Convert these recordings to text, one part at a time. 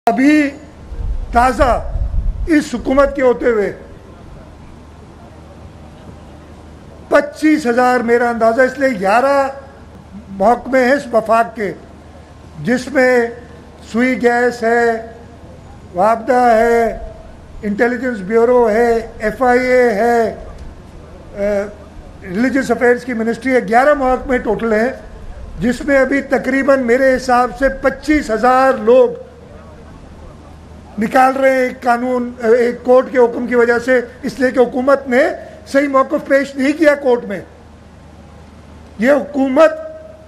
ابھی تازہ اس حکومت کے ہوتے ہوئے 25,000 میرا اندازہ، اس لیے 11 محکمے ہیں اس وفاق کے، جس میں سوئی گیس ہے، وابدہ ہے، انٹیلیجنس بیورو ہے، FIA ہے، ریلیجس افیئرس کی منسٹری ہے، 11 محکمے ٹوٹل ہیں، جس میں ابھی تقریباً میرے حساب سے 25,000 لوگ نکال رہے ہیں ایک قانون، ایک کورٹ کے حکم کی وجہ سے، اس لیے کہ حکومت نے صحیح موقف پیش نہیں کیا کورٹ میں۔ یہ حکومت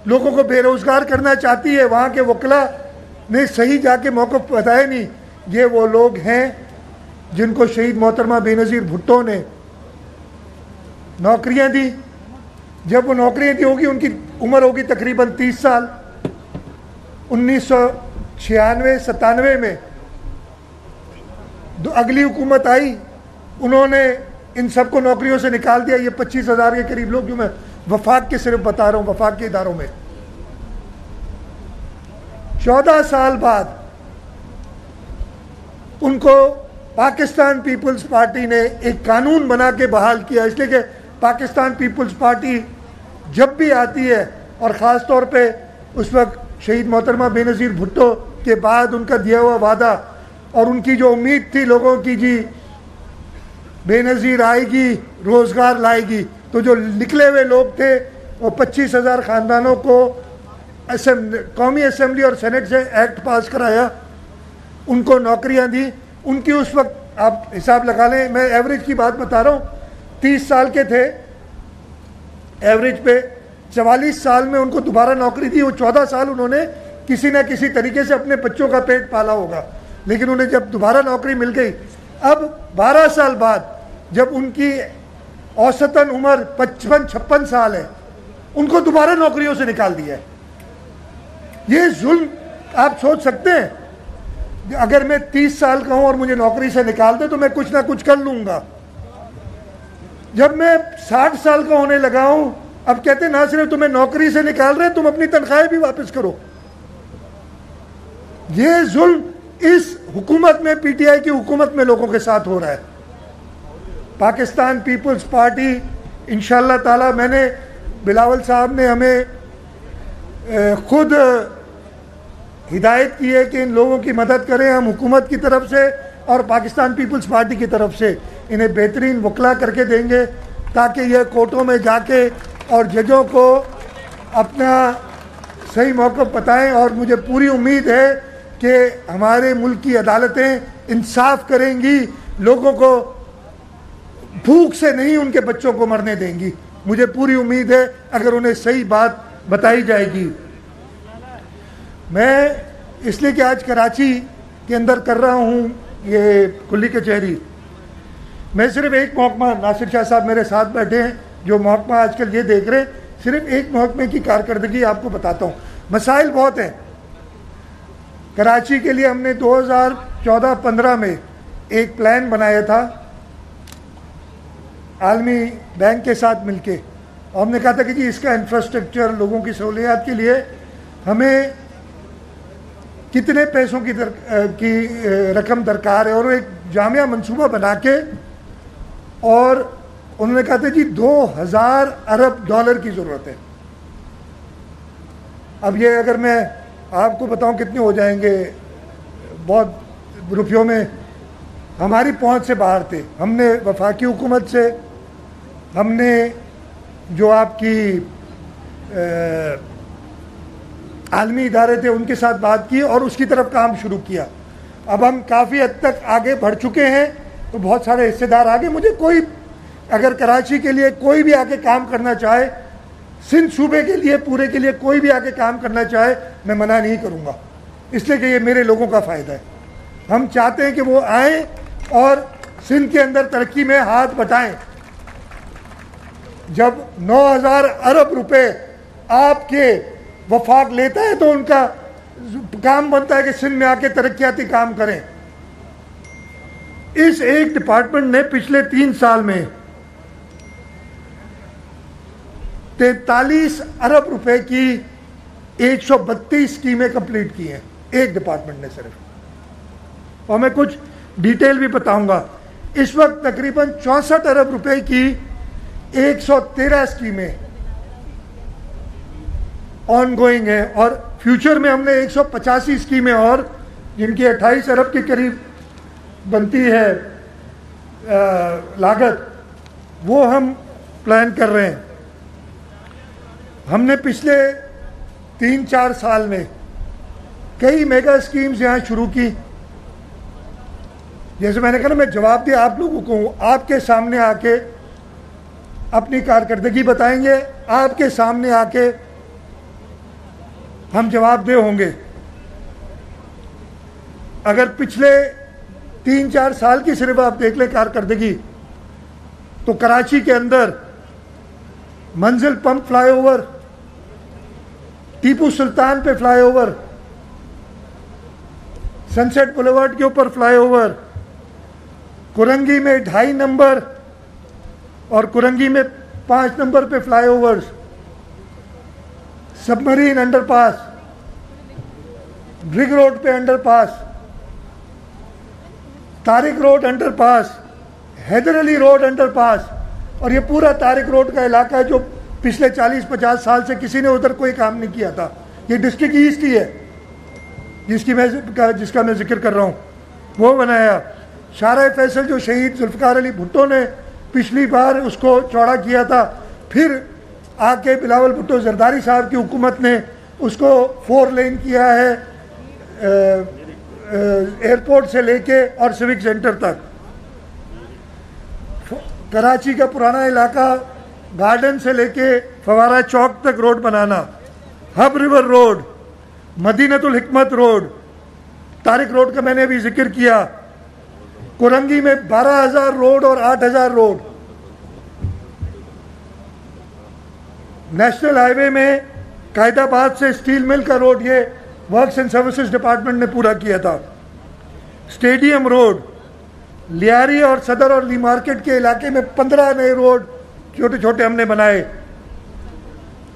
لوگوں کو بے روزگار کرنا چاہتی ہے، وہاں کے وکلا نے صحیح جا کے موقف بتایا نہیں۔ یہ وہ لوگ ہیں جن کو شہید محترمہ بے نظیر بھٹو نے نوکریاں دی۔ جب وہ نوکریاں دی ہوگی، ان کی عمر ہوگی تقریباً 30 سال۔ 1996-97 میں اگلی حکومت آئی، انہوں نے ان سب کو نوکریوں سے نکال دیا۔ یہ 25,000 کے قریب لوگ جو میں وفاق کے صرف بتا رہا ہوں، وفاق کے اداروں میں 14 سال بعد ان کو پاکستان پیپلز پارٹی نے ایک قانون بنا کے بحال کیا، اس لیے کہ پاکستان پیپلز پارٹی جب بھی آتی ہے، اور خاص طور پہ اس وقت شہید محترمہ بے نظیر بھٹو کے بعد ان کا دیا ہوا وعدہ اور ان کی جو امید تھی لوگوں کی، جی بے نظیر آئے گی، روزگار لائے گی، تو جو نکلے ہوئے لوگ تھے وہ 25,000 خاندانوں کو قومی اسمبلی اور سینٹ سے ایکٹ پاس کرایا، ان کو نوکریاں دی۔ ان کی اس وقت آپ حساب لگا لیں، میں ایوریج کی بات بتا رہا ہوں، 30 سال کے تھے ایوریج پہ، 44 سال میں ان کو دوبارہ نوکری دی۔ وہ 14 سال انہوں نے کسی نہ کسی طریقے سے اپنے بچوں کا پیٹ پالا ہوگا، لیکن انہیں جب دوبارہ نوکری مل گئی، اب 12 سال بعد جب ان کی اوسطاً عمر 55-56 سال ہے، ان کو دوبارہ نوکریوں سے نکال دیا ہے۔ یہ ظلم آپ سوچ سکتے ہیں، اگر میں 30 سال کا ہوں اور مجھے نوکری سے نکال دے تو میں کچھ نہ کچھ کر لوں گا۔ جب میں 60 سال کا ہونے لگا ہوں، اب کہتے ہیں نہ صرف تمہیں نوکری سے نکال رہے ہیں، تم اپنی تنخواہیں بھی واپس کرو۔ یہ ظلم اس حکومت میں، PTI کی حکومت میں لوگوں کے ساتھ ہو رہا ہے۔ پاکستان پیپلز پارٹی انشاءاللہ تعالی، میں نے بلاول صاحب نے ہمیں خود ہدایت کی ہے کہ ان لوگوں کی مدد کریں، ہم حکومت کی طرف سے اور پاکستان پیپلز پارٹی کی طرف سے انہیں بہترین وکلا کر کے دیں گے، تاکہ یہ کورٹوں میں جا کے اور ججوں کو اپنا صحیح موقف بتائیں۔ اور مجھے پوری امید ہے کہ ہمارے ملک کی عدالتیں انصاف کریں گی، لوگوں کو بھوک سے نہیں ان کے بچوں کو مرنے دیں گی۔ مجھے پوری امید ہے اگر انہیں صحیح بات بتائی جائے گی۔ میں اس لیے کہ آج کراچی کے اندر کر رہا ہوں یہ کلی کچہری، میں صرف ایک محکمہ، ناصر شاہ صاحب میرے ساتھ بیٹھے ہیں جو محکمہ آج کل یہ دیکھ رہے ہیں، صرف ایک محکمے کی کارکردگی آپ کو بتاتا ہوں۔ مسائل بہت ہیں کراچی کے لیے۔ ہم نے 2014-15 میں ایک پلان بنایا تھا عالمی بینک کے ساتھ مل کے، اور ہم نے کہا تھا کہ جی اس کا انفراسٹرکچر، لوگوں کی سہولیات کے لیے ہمیں کتنے پیسوں کی رقم درکار ہے، اور ایک جامع منصوبہ بنا کے، اور انہوں نے کہا تھا جی 2,000 ارب ڈالر کی ضرورت ہے۔ اب یہ اگر میں آپ کو بتاؤں کتنے ہو جائیں گے، بہت روپیوں میں ہماری پہنچ سے باہر تھے۔ ہم نے وفاقی حکومت سے، ہم نے جو آپ کی عالمی ادارے تھے ان کے ساتھ بات کی اور اس کی طرف کام شروع کیا۔ اب ہم کافی حد تک آگے بڑھ چکے ہیں، تو بہت سارے حصے دار آگے، مجھے کوئی اگر کراچی کے لیے کوئی بھی آگے کام کرنا چاہے، سندھ صوبے کے لیے پورے کے لیے کوئی بھی آگے کام کرنا چاہے، میں منع نہیں کروں گا، اس لیے کہ یہ میرے لوگوں کا فائدہ ہے۔ ہم چاہتے ہیں کہ وہ آئیں اور سندھ کے اندر ترقی میں ہاتھ بٹائیں۔ جب 9,000 ارب روپے آپ کے وفاق لیتا ہے تو ان کا کام بنتا ہے کہ سندھ میں آ کے ترقیاتی کام کریں۔ اس ایک ڈپارٹمنٹ نے پچھلے 3 سال میں 43 ارب روپے کی 132 اسکیمیں کمپلیٹ کی ہیں، ایک ڈپارٹمنٹ نے صرف۔ اور میں کچھ ڈیٹیل بھی بتاؤں گا. اس وقت تقریباً 64 ارب روپے کی 113 اسکیمیں آن گوئنگ ہیں, اور فیوچر میں ہم نے 185 اسکیمیں اور جن کی 28 ارب کے قریب بنتی ہے لاگت, وہ ہم پلان کر رہے ہیں. ہم نے پچھلے 3-4 سال میں کئی میگا اسکیمز یہاں شروع کی. جیسے میں نے کہا نا, میں جواب دیا آپ لوگوں کو, آپ کے سامنے آ کے اپنی کارکردگی بتائیں گے, آپ کے سامنے آ کے ہم جواب دہ ہوں گے. اگر پچھلے 3-4 سال کی صرف آپ دیکھ لیں کارکردگی, تو کراچی کے اندر منزل pump fly over, Tipu Sultan پہ فلائی اوور, سن سیٹ بولیوارڈ کے اوپر فلائی اوور, کرنگی میں 2.5 نمبر اور کرنگی میں 5 نمبر پہ فلائی اوورز, سبمرین انڈر پاس, رگ روڈ پہ انڈر پاس, طارق روڈ انڈر پاس, حیدر علی روڈ انڈر پاس. اور یہ پورا طارق روڈ کا علاقہ ہے جو پچھلے 40-50 سال سے کسی نے ادھر کوئی کام نہیں کیا تھا. یہ ڈسٹرکٹ ایسٹ ہی ہے جس کا میں ذکر کر رہا ہوں, وہ بنایا. شارع فیصل جو شہید ذوالفقار علی بھٹو نے پچھلی بار اس کو چوڑا کیا تھا, پھر آ کے بلاول بھٹو زرداری صاحب کی حکومت نے اس کو 4 لین کیا ہے, ایئرپورٹ سے لے کے اور سیوک سینٹر تک. کراچی کا پرانا علاقہ گارڈن سے لے کے فوارہ چوک تک روڈ بنانا, Hub river road, Madinat al-Hikmat road, Tariq road کا میں نے ابھی ذکر کیا, کرنگی میں 12,000 روڈ اور 8,000 روڈ. نیشنل ہائی وے میں قائد آباد سے اسٹیل مل کا روڈ, یہ ورکس اینڈ سروسز ڈپارٹمنٹ نے پورا کیا تھا. اسٹیڈیم روڈ, لیاری اور صدر اور لی مارکیٹ کے علاقے میں 15 نئے روڈ چھوٹے چھوٹے ہم نے بنائے.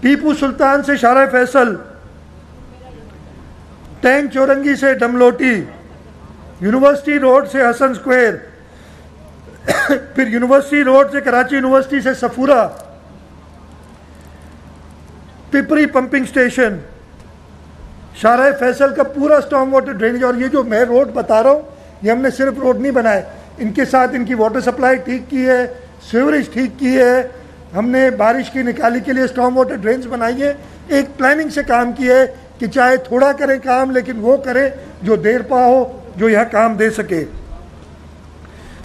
ٹیپو سلطان سے شارع فیصل, ٹینک چورنگی سے ڈملوٹی, یونیورسٹی روڈ سے حسن اسکوائر, پھر یونیورسٹی روڈ سے کراچی یونیورسٹی سے سفورہ, پپری پمپنگ اسٹیشن, شارع فیصل کا پورا اسٹارم واٹر ڈرینیج. اور یہ جو میں روڈ بتا رہا ہوں, یہ ہم نے صرف روڈ نہیں بنائے, ان کے ساتھ ان کی واٹر سپلائی ٹھیک کی ہے, سیوریج ٹھیک کی ہے, ہم نے بارش کی نکالی کے لیے اسٹارم واٹر ڈرینز بنائی ہے. ایک پلاننگ سے کام کیا ہے کہ چاہے تھوڑا کرے کام, لیکن وہ کرے جو دیر پا ہو, جو یہاں کام دے سکے.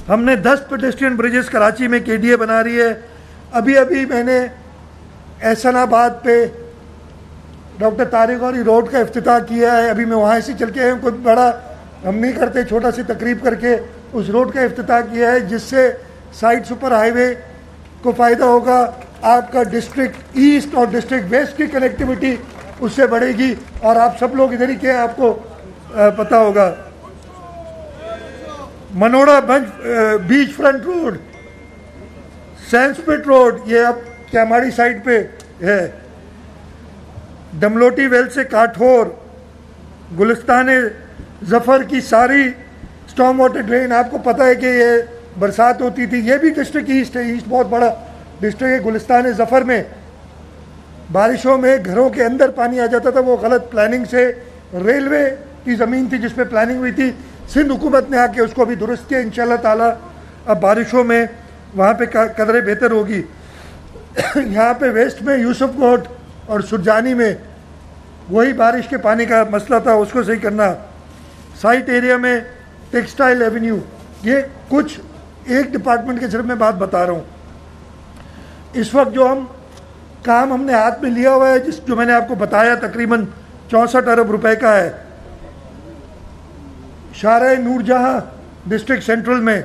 ہم نے 10 پیڈسٹرین بریجز کراچی میں KDA بنا رہی ہے. ابھی میں نے احسن آباد پہ ڈاکٹر طارق غوری روڈ کا افتتاح کیا ہے. ابھی میں وہاں سے چل کے آیا ہوں, کوئی بڑا ہم نہیں کرتے, چھوٹا سی تقریب کر کے اس روڈ کا افتتاح کیا ہے, جس سے سائٹ سپر ہائی وے کو فائدہ ہوگا. آپ کا ڈسٹرکٹ ایسٹ اور ڈسٹرکٹ ویسٹ کی کنیکٹیوٹی اس سے بڑھے گی, اور آپ سب لوگ ادھر ہی کے آپ کو پتہ ہوگا. منوڑا بیچ فرنٹ روڈ, سینسپٹ روڈ, یہ اب کیماڑی سائڈ پہ ہے. ڈملوٹی ویل سے کاٹھور, گلستان ظفر کی ساری اسٹارم واٹر ڈرین. آپ کو پتہ ہے کہ یہ برسات ہوتی تھی, یہ بھی ڈسٹرکٹ ایسٹ ہے, ایسٹ بہت بڑا ڈسٹرکٹ ہے. گلستان ظفر میں بارشوں میں گھروں کے اندر پانی آ جاتا تھا, وہ غلط پلاننگ سے, ریلوے کی زمین تھی جس پہ پلاننگ ہوئی تھی, سندھ حکومت نے آ کے اس کو بھی درست کیا. انشاءاللہ تعالیٰ اب بارشوں میں وہاں پہ قدرے بہتر ہوگی. یہاں پہ ویسٹ میں یوسف کوٹ اور سرجانی میں وہی بارش کے پانی کا مسئلہ تھا, اس کو صحیح کرنا. سائٹ ایریا میں ٹیکسٹائل ایونیو, یہ کچھ ایک ڈپارٹمنٹ کے صرف میں بات بتا رہا ہوں. اس وقت جو کام ہم نے ہاتھ میں لیا ہوا ہے, جو میں نے آپ کو بتایا تقریباً 64 ارب روپے کا ہے. شارع نور جہاں ڈسٹرکٹ سینٹرل میں